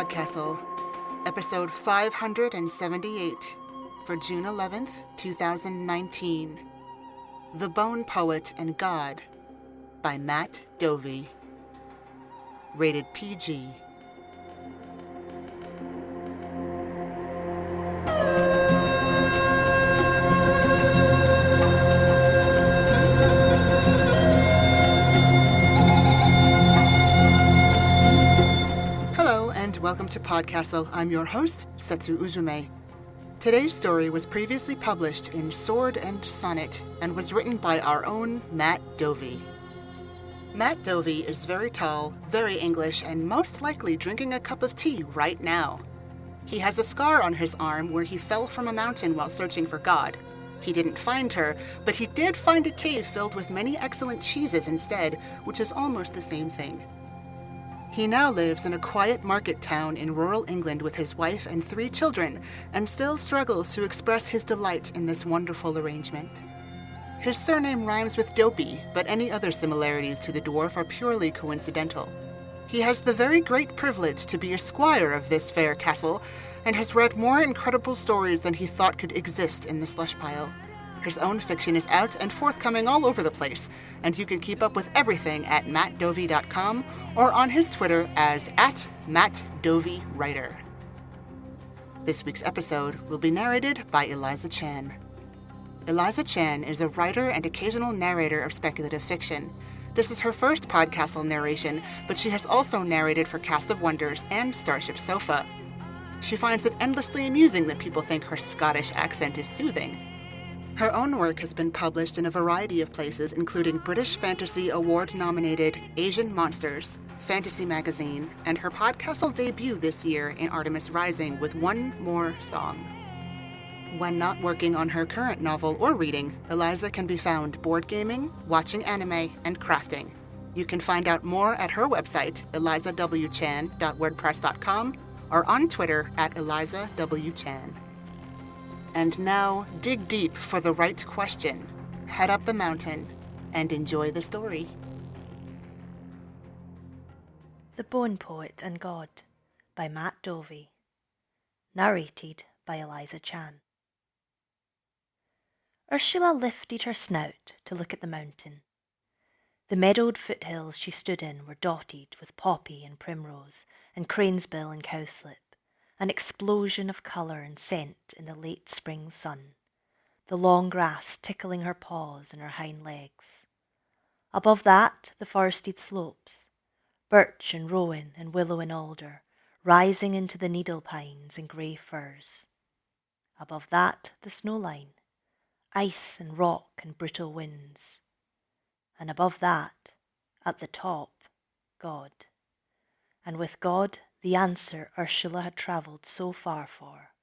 PodCastle, episode 578 for June 11th, 2019. The Bone Poet and God by Matt Dovey. Rated PG. Welcome to PodCastle. I'm your host, Setsu Uzume. Today's story was previously published in Sword and Sonnet and was written by our own Matt Dovey. Matt Dovey is very tall, very English, and most likely drinking a cup of tea right now. He has a scar on his arm where he fell from a mountain while searching for God. He didn't find her, but he did find a cave filled with many excellent cheeses instead, which is almost the same thing. He now lives in a quiet market town in rural England with his wife and 3 children, and still struggles to express his delight in this wonderful arrangement. His surname rhymes with Dopey, but any other similarities to the dwarf are purely coincidental. He has the very great privilege to be a squire of this fair castle, and has read more incredible stories than he thought could exist in the slush pile. His own fiction is out and forthcoming all over the place, and you can keep up with everything at mattdovey.com or on his Twitter as @MattDoveyWriter. This week's episode will be narrated by Eliza Chan. Eliza Chan is a writer and occasional narrator of speculative fiction. This is her first PodCastle narration, but she has also narrated for Cast of Wonders and Starship Sofa. She finds it endlessly amusing that people think her Scottish accent is soothing. Her own work has been published in a variety of places, including British Fantasy Award-nominated Asian Monsters, Fantasy Magazine, and her PodCastle debut this year in Artemis Rising with One More Song. When not working on her current novel or reading, Eliza can be found board gaming, watching anime, and crafting. You can find out more at her website, elizawchan.wordpress.com, or on Twitter at elizawchan. And now, dig deep for the right question, head up the mountain, and enjoy the story. The Bone Poet and God by Matt Dovey. Narrated by Eliza Chan. Ursula lifted her snout to look at the mountain. The meadowed foothills she stood in were dotted with poppy and primrose and cranesbill and cowslip. An explosion of colour and scent in the late spring sun, the long grass tickling her paws and her hind legs. Above that, the forested slopes, birch and rowan and willow and alder, rising into the needle pines and grey firs. Above that, the snow line, ice and rock and brittle winds. And above that, at the top, God. And with God, the answer Ursula had travelled so far for.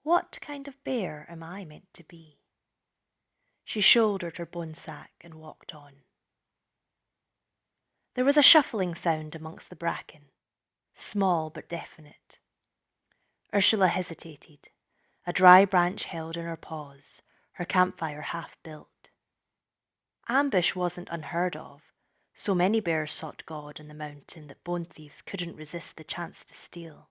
What kind of bear am I meant to be? She shouldered her bone sack and walked on. There was a shuffling sound amongst the bracken, small but definite. Ursula hesitated, a dry branch held in her paws, her campfire half built. Ambush wasn't unheard of. So many bears sought God in the mountain that bone thieves couldn't resist the chance to steal.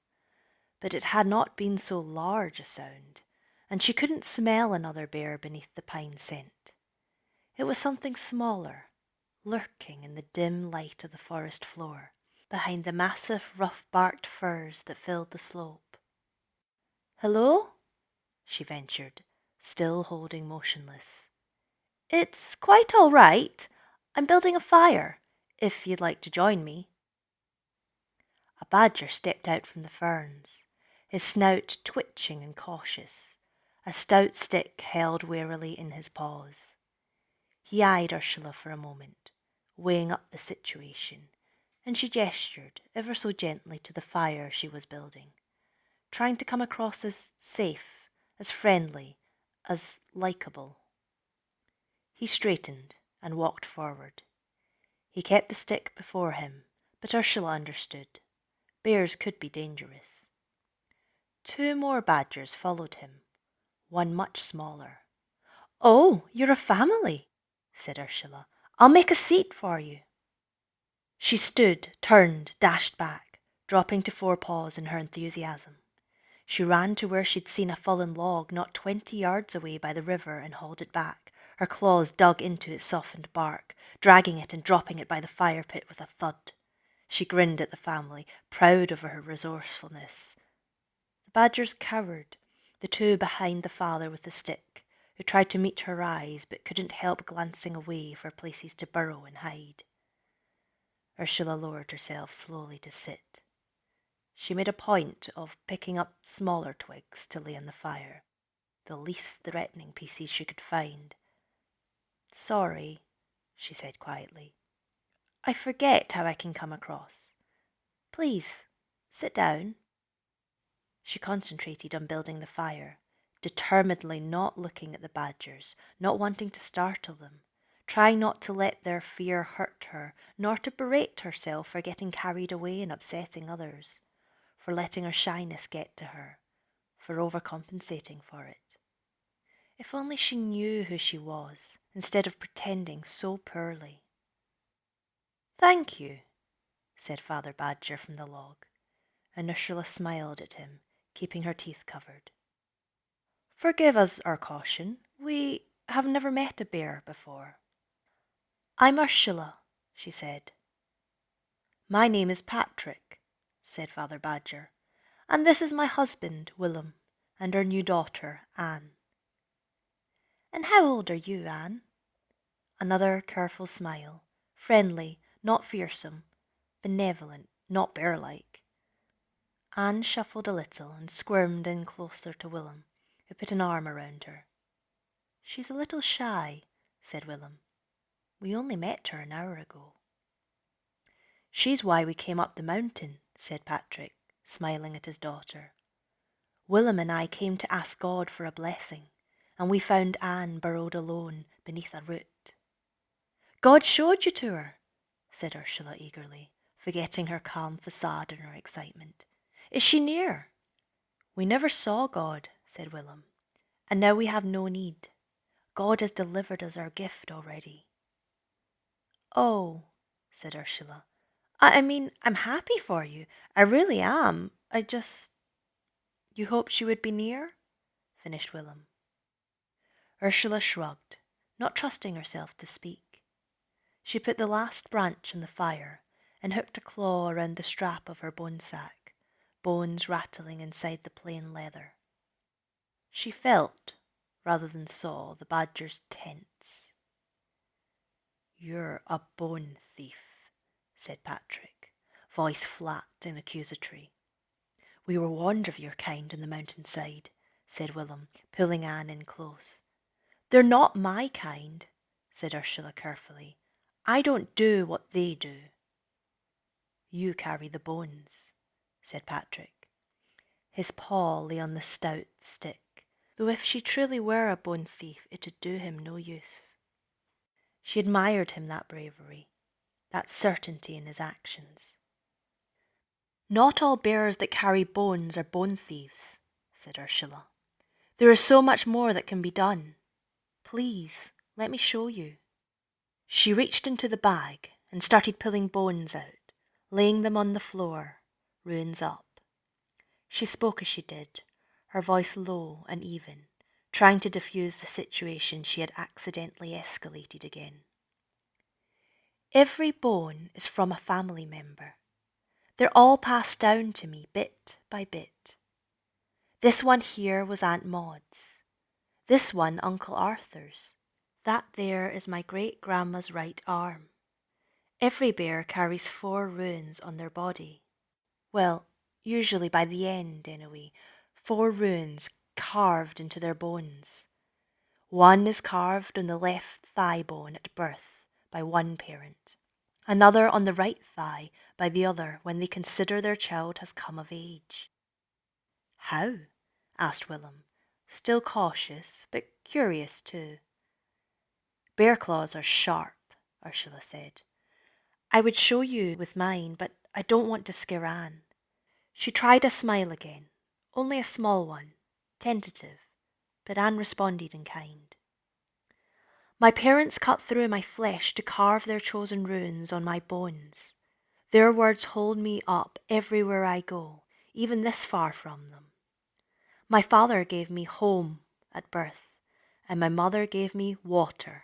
But it had not been so large a sound, and she couldn't smell another bear beneath the pine scent. It was something smaller, lurking in the dim light of the forest floor, behind the massive rough-barked firs that filled the slope. "Hello?" she ventured, still holding motionless. "It's quite all right. I'm building a fire, if you'd like to join me." A badger stepped out from the ferns, his snout twitching and cautious, a stout stick held warily in his paws. He eyed Ursula for a moment, weighing up the situation, and she gestured ever so gently to the fire she was building, trying to come across as safe, as friendly, as likeable. He straightened and walked forward. He kept the stick before him, but Ursula understood. Bears could be dangerous. 2 more badgers followed him, one much smaller. "Oh, you're a family," said Ursula. "I'll make a seat for you." She stood, turned, dashed back, dropping to 4 paws in her enthusiasm. She ran to where she'd seen a fallen log not 20 yards away by the river and hauled it back, her claws dug into its softened bark, dragging it and dropping it by the fire pit with a thud. She grinned at the family, proud of her resourcefulness. The badgers cowered, the two behind the father with the stick, who tried to meet her eyes but couldn't help glancing away for places to burrow and hide. Ursula lowered herself slowly to sit. She made a point of picking up smaller twigs to lay on the fire, the least threatening pieces she could find. "Sorry," she said quietly. "I forget how I can come across. Please, sit down." She concentrated on building the fire, determinedly not looking at the badgers, not wanting to startle them, trying not to let their fear hurt her, nor to berate herself for getting carried away and upsetting others, for letting her shyness get to her, for overcompensating for it. If only she knew who she was, instead of pretending so poorly. "Thank you," said Father Badger from the log, and Ursula smiled at him, keeping her teeth covered. "Forgive us our caution. We have never met a bear before." "I'm Ursula," she said. "My name is Patrick," said Father Badger, "and this is my husband, Willem, and our new daughter, Anne." "And how old are you, Anne?" Another careful smile, friendly, not fearsome, benevolent, not bear-like. Anne shuffled a little and squirmed in closer to Willem, who put an arm around her. "She's a little shy," said Willem. "We only met her an hour ago." "She's why we came up the mountain," said Patrick, smiling at his daughter. "Willem and I came to ask God for a blessing, and we found Anne burrowed alone beneath a root." "God showed you to her," said Ursula eagerly, forgetting her calm facade in her excitement. "Is she near?" "We never saw God," said Willem, "and now we have no need. God has delivered us our gift already." "Oh," said Ursula. I mean, I'm happy for you. I really am. You hoped she would be near?" finished Willem. Ursula shrugged, not trusting herself to speak. She put the last branch on the fire and hooked a claw around the strap of her bone sack, bones rattling inside the plain leather. She felt, rather than saw, the badgers tense. "You're a bone thief," said Patrick, voice flat and accusatory. "We were warned of your kind on the mountainside," said Willem, pulling Anne in close. "They're not my kind," said Ursula carefully. "I don't do what they do." "You carry the bones," said Patrick. His paw lay on the stout stick, though if she truly were a bone thief, it'd do him no use. She admired him, that bravery, that certainty in his actions. "Not all bears that carry bones are bone thieves," said Ursula. "There is so much more that can be done. Please, let me show you." She reached into the bag and started pulling bones out, laying them on the floor, ruins up. She spoke as she did, her voice low and even, trying to diffuse the situation she had accidentally escalated again. "Every bone is from a family member. They're all passed down to me bit by bit. This one here was Aunt Maud's. This one Uncle Arthur's. That there is my great-grandma's right arm. Every bear carries 4 runes on their body. Well, usually by the end, anyway, 4 runes carved into their bones. One is carved on the left thigh bone at birth by one parent. Another on the right thigh by the other when they consider their child has come of age." "How?" asked Willem, still cautious, but curious too. "Bear claws are sharp," Ursula said. "I would show you with mine, but I don't want to scare Anne." She tried a smile again, only a small one, tentative, but Anne responded in kind. "My parents cut through my flesh to carve their chosen runes on my bones. Their words hold me up everywhere I go, even this far from them. My father gave me home at birth, and my mother gave me water.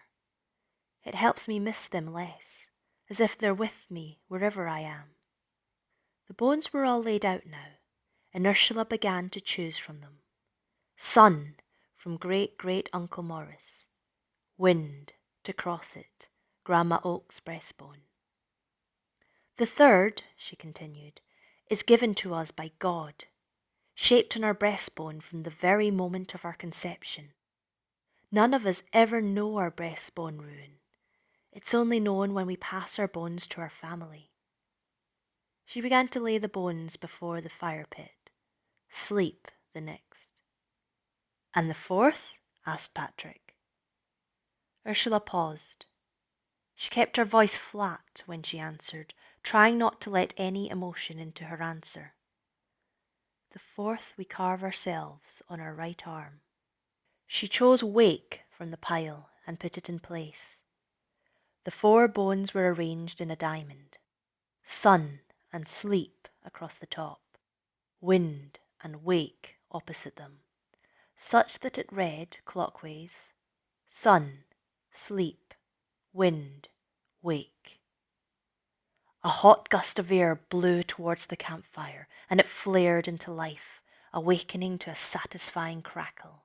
It helps me miss them less, as if they're with me wherever I am. The bones were all laid out now, and Ursula began to choose from them. Sun, from great-great-uncle Morris. Wind, to cross it, Grandma Oak's breastbone. The third, she continued, is given to us by God, shaped in our breastbone from the very moment of our conception. None of us ever know our breastbone ruin. It's only known when we pass our bones to our family. She began to lay the bones before the fire pit. Sleep, the next. And the fourth? Asked Patrick. Ursula paused. She kept her voice flat when she answered, trying not to let any emotion into her answer. The fourth we carve ourselves on our right arm. She chose Wake from the pile and put it in place. The 4 bones were arranged in a diamond. Sun and Sleep across the top. Wind and Wake opposite them, such that it read clockways, Sun, Sleep, Wind, Wake. A hot gust of air blew towards the campfire, and it flared into life, awakening to a satisfying crackle.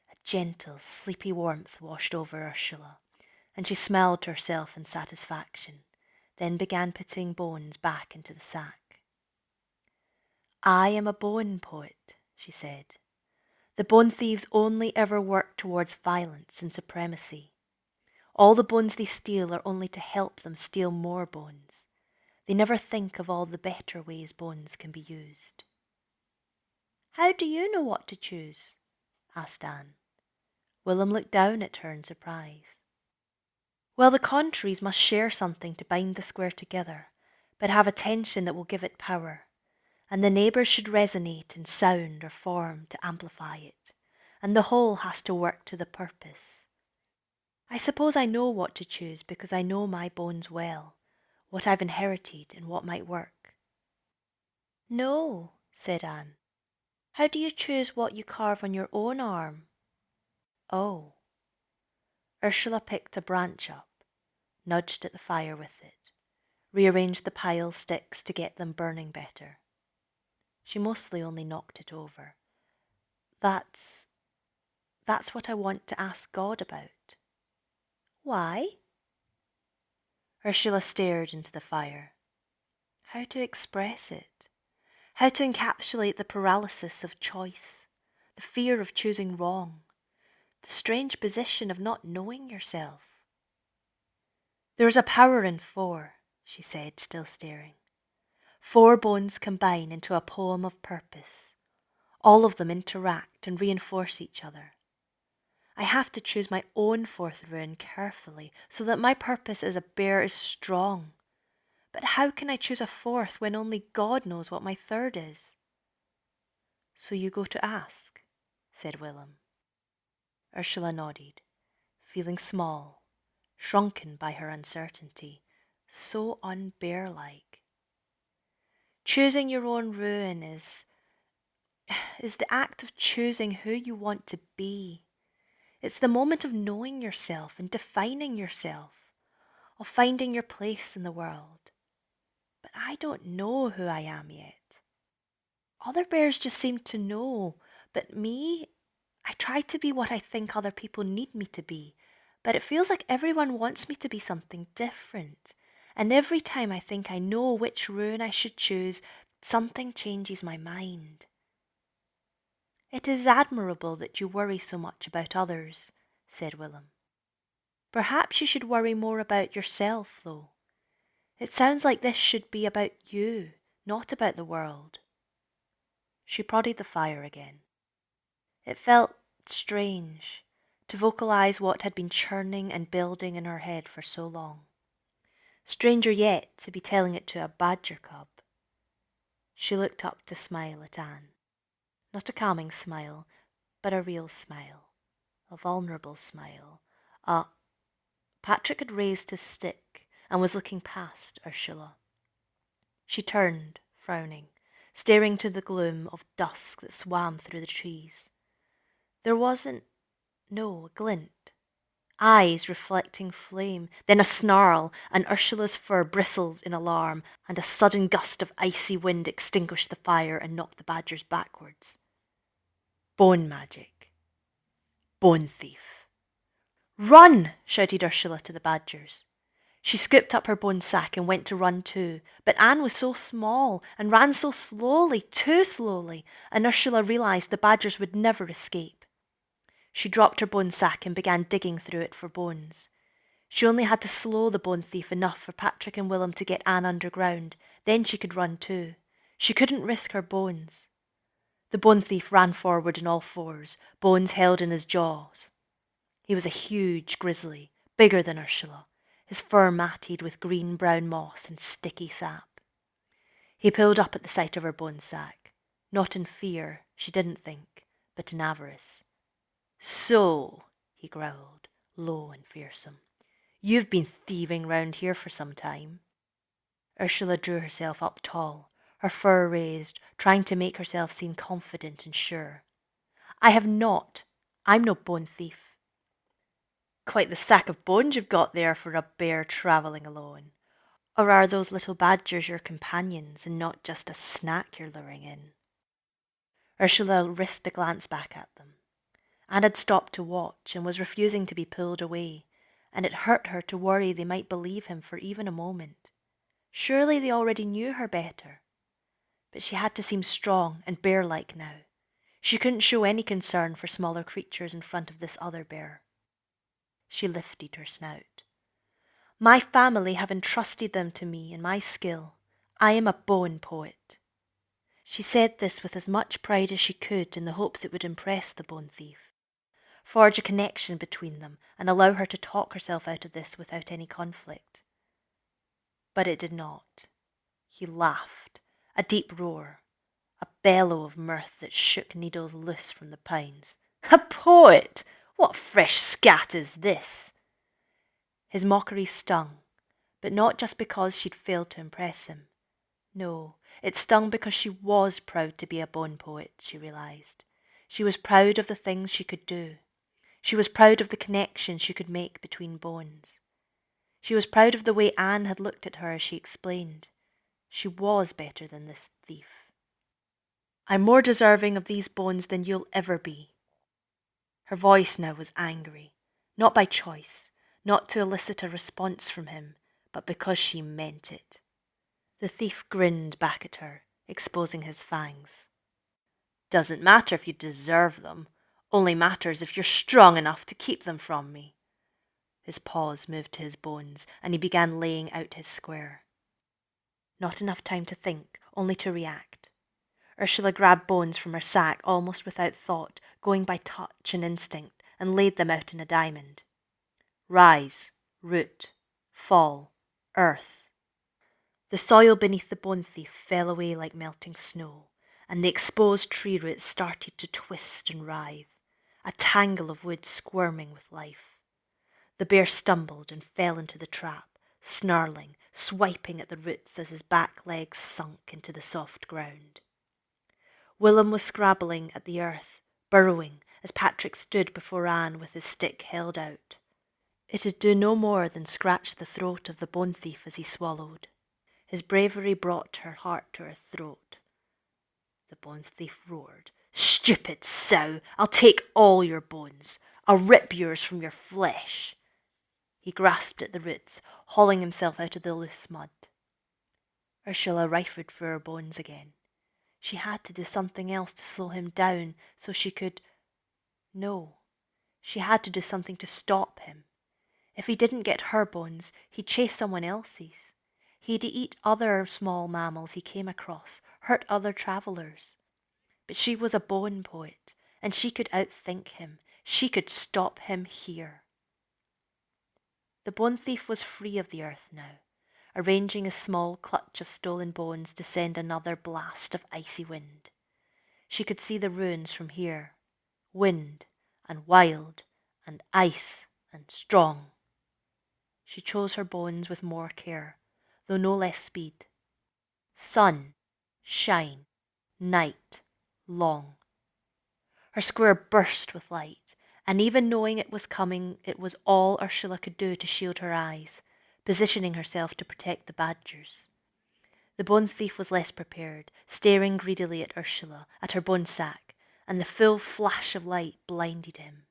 A gentle, sleepy warmth washed over Ursula, and she smiled to herself in satisfaction, then began putting bones back into the sack. I am a bone poet, she said. The bone thieves only ever work towards violence and supremacy. All the bones they steal are only to help them steal more bones. They never think of all the better ways bones can be used. How do you know what to choose? Asked Anne. Willem looked down at her in surprise. Well, the contraries must share something to bind the square together, but have a tension that will give it power, and the neighbours should resonate in sound or form to amplify it, and the whole has to work to the purpose. I suppose I know what to choose because I know my bones well, what I've inherited and what might work. No, said Anne. How do you choose what you carve on your own arm? Oh. Ursula picked a branch up, nudged at the fire with it, rearranged the pile sticks to get them burning better. She mostly only knocked it over. That's what I want to ask God about. Why? Ursula stared into the fire. How to express it? How to encapsulate the paralysis of choice, the fear of choosing wrong, the strange position of not knowing yourself? There is a power in 4, she said, still staring. 4 bones combine into a poem of purpose. All of them interact and reinforce each other. I have to choose my own 4th rune carefully so that my purpose as a bear is strong. But how can I choose a 4th when only God knows what my 3rd is? So you go to ask, said Willem. Ursula nodded, feeling small, shrunken by her uncertainty, so unbear-like. Choosing your own rune is the act of choosing who you want to be. It's the moment of knowing yourself and defining yourself, of finding your place in the world. But I don't know who I am yet. Other bears just seem to know, but me, I try to be what I think other people need me to be, but it feels like everyone wants me to be something different. And every time I think I know which rune I should choose, something changes my mind. It is admirable that you worry so much about others, said Willem. Perhaps you should worry more about yourself, though. It sounds like this should be about you, not about the world. She prodded the fire again. It felt strange to vocalize what had been churning and building in her head for so long. Stranger yet to be telling it to a badger cub. She looked up to smile at Anne. Not a calming smile, but a real smile. A vulnerable smile. Patrick had raised his stick and was looking past Ursula. She turned, frowning, staring to the gloom of dusk that swam through the trees. There wasn't, no, a glint. Eyes reflecting flame, then a snarl, and Ursula's fur bristled in alarm, and a sudden gust of icy wind extinguished the fire and knocked the badgers backwards. Bone magic. Bone thief. "Run!" shouted Ursula to the badgers. She scooped up her bone sack and went to run too, but Anne was so small and ran so slowly, too slowly, and Ursula realised the badgers would never escape. She dropped her bone sack and began digging through it for bones. She only had to slow the bone thief enough for Patrick and Willem to get Anne underground. Then she could run too. She couldn't risk her bones. The bone thief ran forward on all fours, bones held in his jaws. He was a huge grizzly, bigger than Ursula, his fur matted with green-brown moss and sticky sap. He pulled up at the sight of her bone sack, not in fear, she didn't think, but in avarice. "So," he growled, low and fearsome, "you've been thieving round here for some time." Ursula drew herself up tall, her fur raised, trying to make herself seem confident and sure. "I have not. I'm no bone thief." "Quite the sack of bones you've got there for a bear travelling alone. Or are those little badgers your companions and not just a snack you're luring in?" Ursula risked a glance back at them. Anne had stopped to watch and was refusing to be pulled away, and it hurt her to worry they might believe him for even a moment. Surely they already knew her better. But she had to seem strong and bear-like now. She couldn't show any concern for smaller creatures in front of this other bear. She lifted her snout. "My family have entrusted them to me and my skill. I am a bone poet." She said this with as much pride as she could in the hopes it would impress the bone thief, forge a connection between them and allow her to talk herself out of this without any conflict. But it did not. He laughed, a deep roar, a bellow of mirth that shook needles loose from the pines. "A poet? What fresh scat is this?" His mockery stung, but not just because she'd failed to impress him. No, it stung because she was proud to be a bone poet, she realised. She was proud of the things she could do. She was proud of the connection she could make between bones. She was proud of the way Anne had looked at her as she explained. She was better than this thief. "I'm more deserving of these bones than you'll ever be." Her voice now was angry, not by choice, not to elicit a response from him, but because she meant it. The thief grinned back at her, exposing his fangs. "Doesn't matter if you deserve them, only matters if you're strong enough to keep them from me." His paws moved to his bones, and he began laying out his square. Not enough time to think, only to react. Ursula grabbed bones from her sack almost without thought, going by touch and instinct, and laid them out in a diamond. Rise, root, fall, earth. The soil beneath the bone thief fell away like melting snow, and the exposed tree roots started to twist and writhe, a tangle of wood squirming with life. The bear stumbled and fell into the trap, snarling, swiping at the roots as his back legs sunk into the soft ground. Willem was scrabbling at the earth, burrowing, as Patrick stood before Anne with his stick held out. It'd do no more than scratch the throat of the bone thief as he swallowed. His bravery brought her heart to her throat. The bone thief roared. "Stupid sow! I'll take all your bones. I'll rip yours from your flesh." He grasped at the roots, hauling himself out of the loose mud. Ursula rifled for her bones again. She had to do something else to slow him down so she could... No, she had to do something to stop him. If he didn't get her bones, he'd chase someone else's. He'd eat other small mammals he came across, hurt other travellers. But she was a bone poet, and she could outthink him. She could stop him here. The bone thief was free of the earth now, arranging a small clutch of stolen bones to send another blast of icy wind. She could see the ruins from here. Wind and wild and ice and strong. She chose her bones with more care, though no less speed. Sun, shine, night, long. Her square burst with light, and even knowing it was coming, it was all Ursula could do to shield her eyes, positioning herself to protect the badgers. The bone thief was less prepared, staring greedily at Ursula, at her bone sack, and the full flash of light blinded him.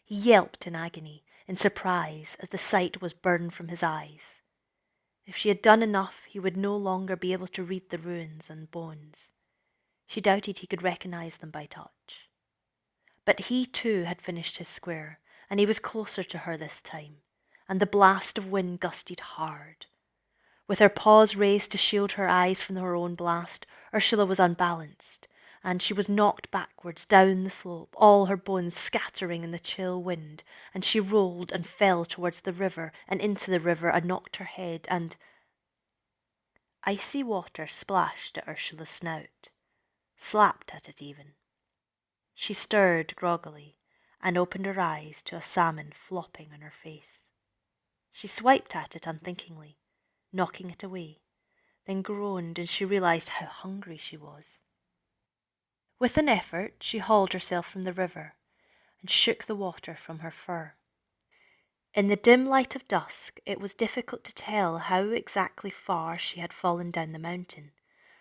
He yelped in agony, in surprise, as the sight was burned from his eyes. If she had done enough, he would no longer be able to read the runes on bones. She doubted he could recognize them by touch. But he too had finished his square, and he was closer to her this time, and the blast of wind gusted hard. With her paws raised to shield her eyes from her own blast, Ursula was unbalanced, and she was knocked backwards down the slope, all her bones scattering in the chill wind, and she rolled and fell towards the river and into the river and knocked her head, and icy water splashed at Ursula's snout, slapped at it even. She stirred groggily and opened her eyes to a salmon flopping on her face. She swiped at it unthinkingly, knocking it away, then groaned as she realized how hungry she was. With an effort, she hauled herself from the river and shook the water from her fur. In the dim light of dusk, it was difficult to tell how exactly far she had fallen down the mountain,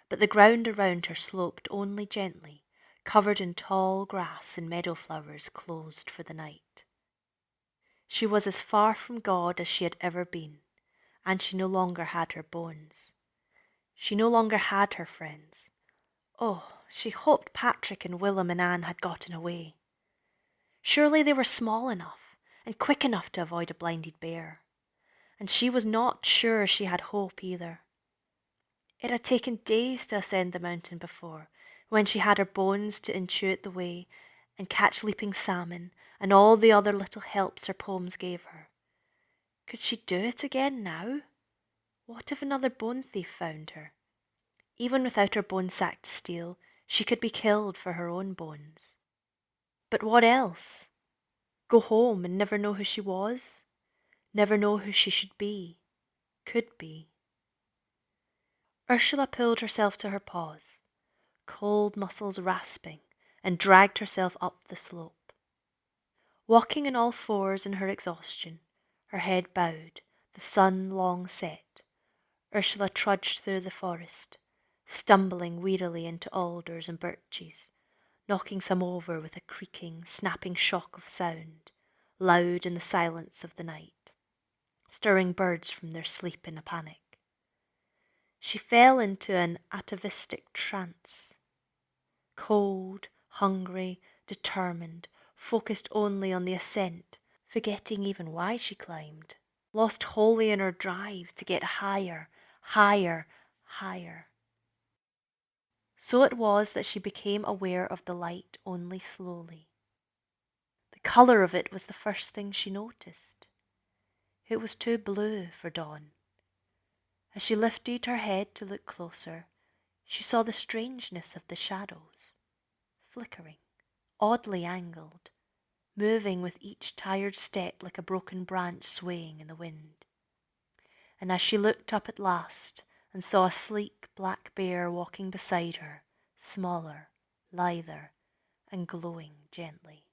but the ground around her sloped only gently, covered in tall grass and meadow flowers closed for the night. She was as far from God as she had ever been, and she no longer had her bones. She no longer had her friends. Oh, she hoped Patrick and Willem and Anne had gotten away. Surely they were small enough and quick enough to avoid a blinded bear. And she was not sure she had hope either. It had taken days to ascend the mountain before, when she had her bones to intuit the way and catch leaping salmon and all the other little helps her poems gave her. Could she do it again now? What if another bone thief found her? Even without her bone sack to steal, she could be killed for her own bones. But what else? Go home and never know who she was? Never know who she should be, could be? Ursula pulled herself to her paws, cold muscles rasping, and dragged herself up the slope. Walking on all fours in her exhaustion, her head bowed, the sun long set, Ursula trudged through the forest, stumbling wearily into alders and birches, knocking some over with a creaking, snapping shock of sound, loud in the silence of the night, stirring birds from their sleep in a panic. She fell into an atavistic trance. Cold, hungry, determined, focused only on the ascent, forgetting even why she climbed, lost wholly in her drive to get higher, higher, higher. So it was that she became aware of the light only slowly. The colour of it was the first thing she noticed. It was too blue for dawn. As she lifted her head to look closer, she saw the strangeness of the shadows, flickering, oddly angled, moving with each tired step like a broken branch swaying in the wind. And as she looked up at last and saw a sleek black bear walking beside her, smaller, lither, and glowing gently.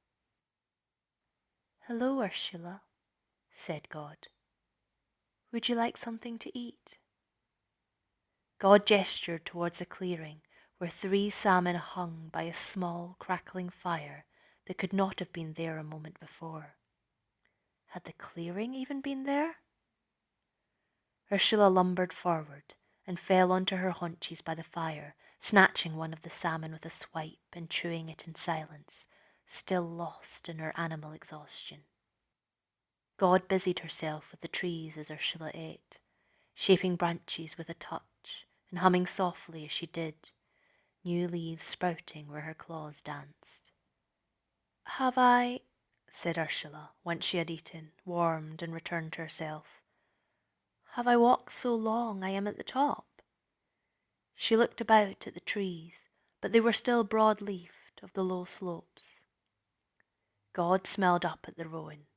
"Hello, Ursula," said God. "Would you like something to eat?" God gestured towards a clearing where 3 salmon hung by a small, crackling fire that could not have been there a moment before. Had the clearing even been there? Ursula lumbered forward and fell onto her haunches by the fire, snatching one of the salmon with a swipe and chewing it in silence, still lost in her animal exhaustion. God busied herself with the trees as Ursula ate, shaping branches with a touch and humming softly as she did, new leaves sprouting where her claws danced. "Have I," said Ursula, once she had eaten, warmed, and returned to herself, "have I walked so long I am at the top?" She looked about at the trees, but they were still broad-leafed of the low slopes. God smiled up at the rowan.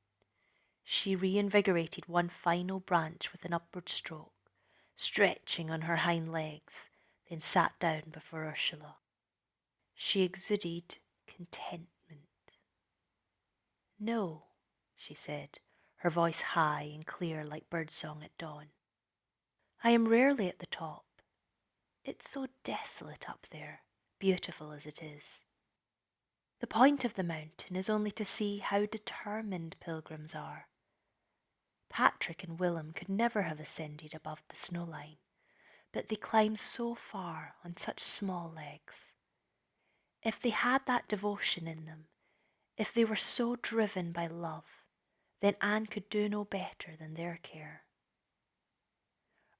She reinvigorated one final branch with an upward stroke, stretching on her hind legs, then sat down before Ursula. She exuded contentment. "No," she said, her voice high and clear like birdsong at dawn. "I am rarely at the top. It's so desolate up there, beautiful as it is. The point of the mountain is only to see how determined pilgrims are. Patrick and Willem could never have ascended above the snow line, but they climb so far on such small legs. If they had that devotion in them, if they were so driven by love, then Anne could do no better than their care."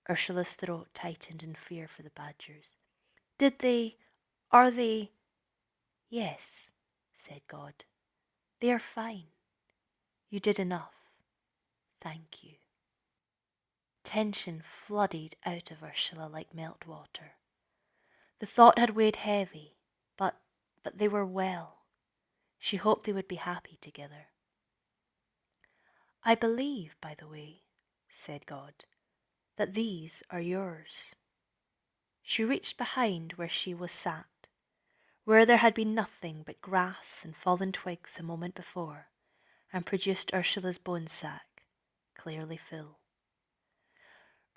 Ursula's throat tightened in fear for the badgers. Are they? "Yes," said God. "They are fine. You did enough. Thank you." Tension flooded out of Ursula like meltwater. The thought had weighed heavy, but they were well. She hoped they would be happy together. "I believe, by the way," said God, "that these are yours." She reached behind where she was sat, where there had been nothing but grass and fallen twigs a moment before, and produced Ursula's bone sack, clearly full.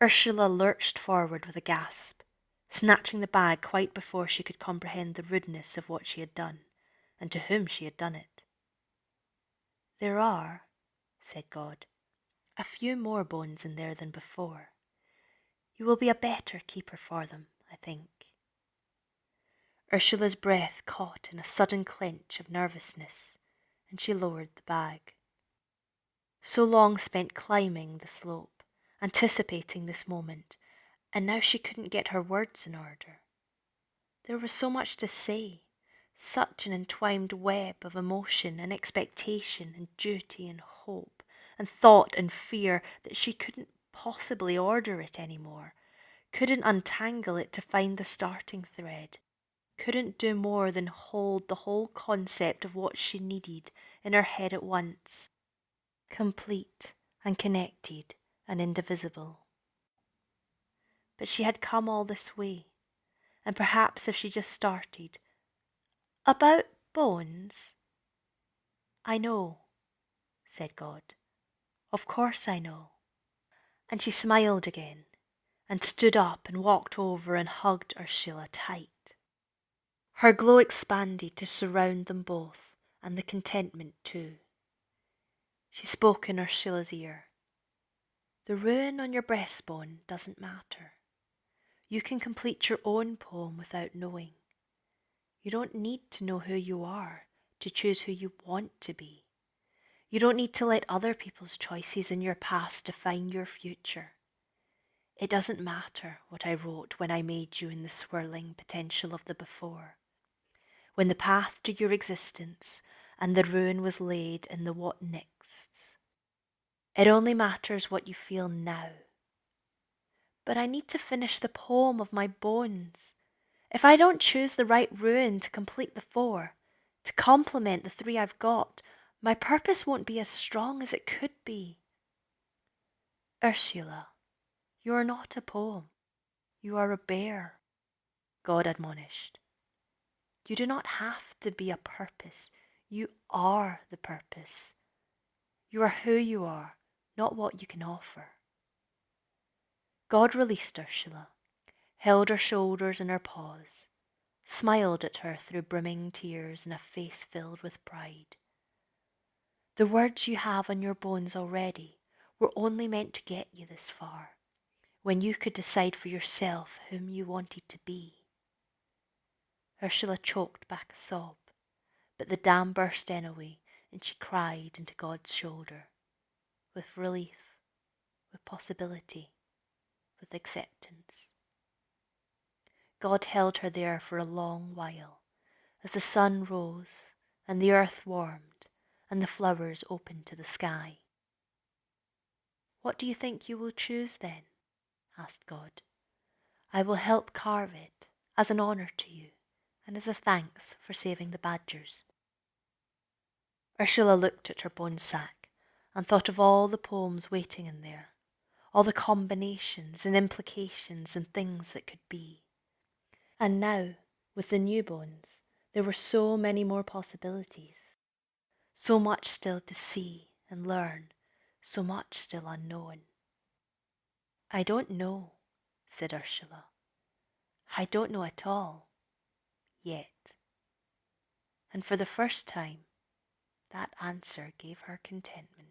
Ursula lurched forward with a gasp, snatching the bag quite before she could comprehend the rudeness of what she had done, and to whom she had done it. "There are," said God, "a few more bones in there than before. You will be a better keeper for them, I think." Ursula's breath caught in a sudden clench of nervousness, and she lowered the bag. So long spent climbing the slope, anticipating this moment, and now she couldn't get her words in order. There was so much to say, such an entwined web of emotion and expectation and duty and hope and thought and fear that she couldn't possibly order it anymore, couldn't untangle it to find the starting thread, couldn't do more than hold the whole concept of what she needed in her head at once, complete and connected and indivisible. But she had come all this way, and perhaps if she just started, "About bones?" "I know," said God. "Of course I know." And she smiled again, and stood up and walked over and hugged Ursula tight. Her glow expanded to surround them both, and the contentment too. She spoke in Ursula's ear. "The ruin on your breastbone doesn't matter. You can complete your own poem without knowing. You don't need to know who you are to choose who you want to be. You don't need to let other people's choices in your past define your future. It doesn't matter what I wrote when I made you in the swirling potential of the before, when the path to your existence and the ruin was laid in the what nexts. It only matters what you feel now. But I need to finish the poem of my bones. If I don't choose the right ruin to complete the 4, to complement the 3 I've got, my purpose won't be as strong as it could be." "Ursula, you are not a poem. You are a bear," God admonished. "You do not have to be a purpose. You are the purpose. You are who you are, not what you can offer." God released Ursula, held her shoulders in her paws, smiled at her through brimming tears in a face filled with pride. "The words you have on your bones already were only meant to get you this far, when you could decide for yourself whom you wanted to be." Ursula choked back a sob, but the dam burst anyway, and she cried into God's shoulder, with relief, with possibility, with acceptance. God held her there for a long while, as the sun rose and the earth warmed and the flowers opened to the sky. "What do you think you will choose then?" asked God. "I will help carve it as an honour to you and as a thanks for saving the badgers." Ursula looked at her bone sack and thought of all the poems waiting in there, all the combinations and implications and things that could be. And now, with the new bones, there were so many more possibilities. So much still to see and learn, so much still unknown. I don't know, said Ursula. I don't know at all, yet. And for the first time, that answer gave her contentment.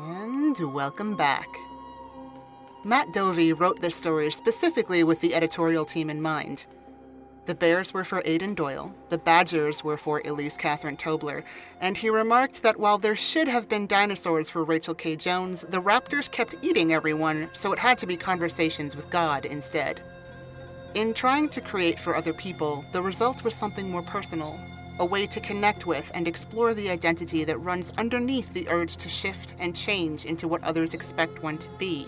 And welcome back. Matt Dovey wrote this story specifically with the editorial team in mind. The bears were for Aidan Doyle, the badgers were for Elise Catherine Tobler, and he remarked that while there should have been dinosaurs for Rachel K. Jones, the raptors kept eating everyone, so it had to be conversations with God instead. In trying to create for other people, the result was something more personal, a way to connect with and explore the identity that runs underneath the urge to shift and change into what others expect one to be.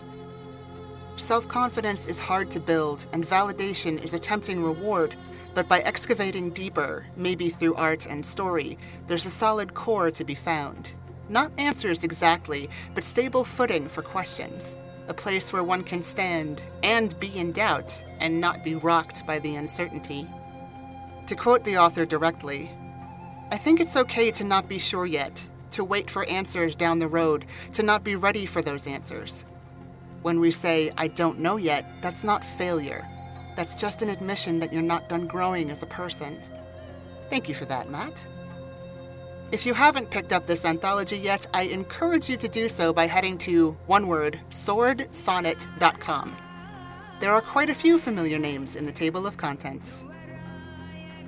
Self-confidence is hard to build, and validation is a tempting reward, but by excavating deeper, maybe through art and story, there's a solid core to be found. Not answers exactly, but stable footing for questions. A place where one can stand and be in doubt and not be rocked by the uncertainty. To quote the author directly, "I think it's okay to not be sure yet, to wait for answers down the road, to not be ready for those answers. When we say, 'I don't know yet,' that's not failure. That's just an admission that you're not done growing as a person." Thank you for that, Matt. If you haven't picked up this anthology yet, I encourage you to do so by heading to, one word, swordsonnet.com. There are quite a few familiar names in the table of contents.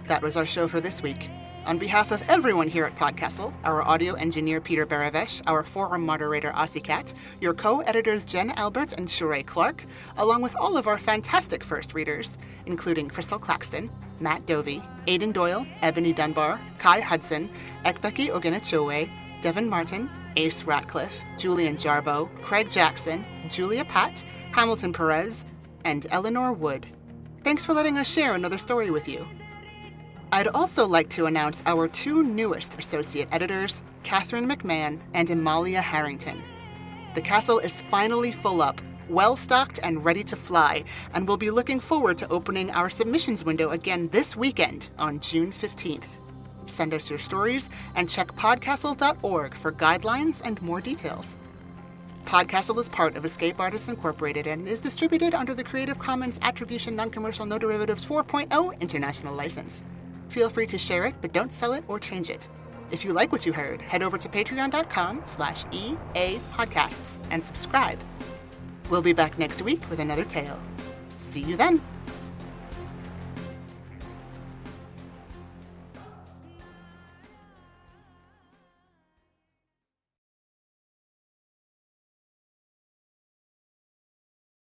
That was our show for this week. On behalf of everyone here at PodCastle, our audio engineer Peter Baravesh, our forum moderator Osicat, your co-editors Jen Albert and Sheree Clark, along with all of our fantastic first readers, including Crystal Claxton, Matt Dovey, Aidan Doyle, Ebony Dunbar, Kai Hudson, Ekbeki Ogenichowe, Devin Martin, Ace Ratcliffe, Julian Jarbo, Craig Jackson, Julia Patt, Hamilton Perez, and Eleanor Wood. Thanks for letting us share another story with you. I'd also like to announce our two newest associate editors, Catherine McMahon and Amalia Harrington. The castle is finally full up, well-stocked and ready to fly, and we'll be looking forward to opening our submissions window again this weekend on June 15th. Send us your stories and check podcastle.org for guidelines and more details. PodCastle is part of Escape Artists Incorporated and is distributed under the Creative Commons Attribution Non-Commercial No Derivatives 4.0 International License. Feel free to share it, but don't sell it or change it. If you like what you heard, head over to patreon.com/EAPodcasts and subscribe. We'll be back next week with another tale. See you then.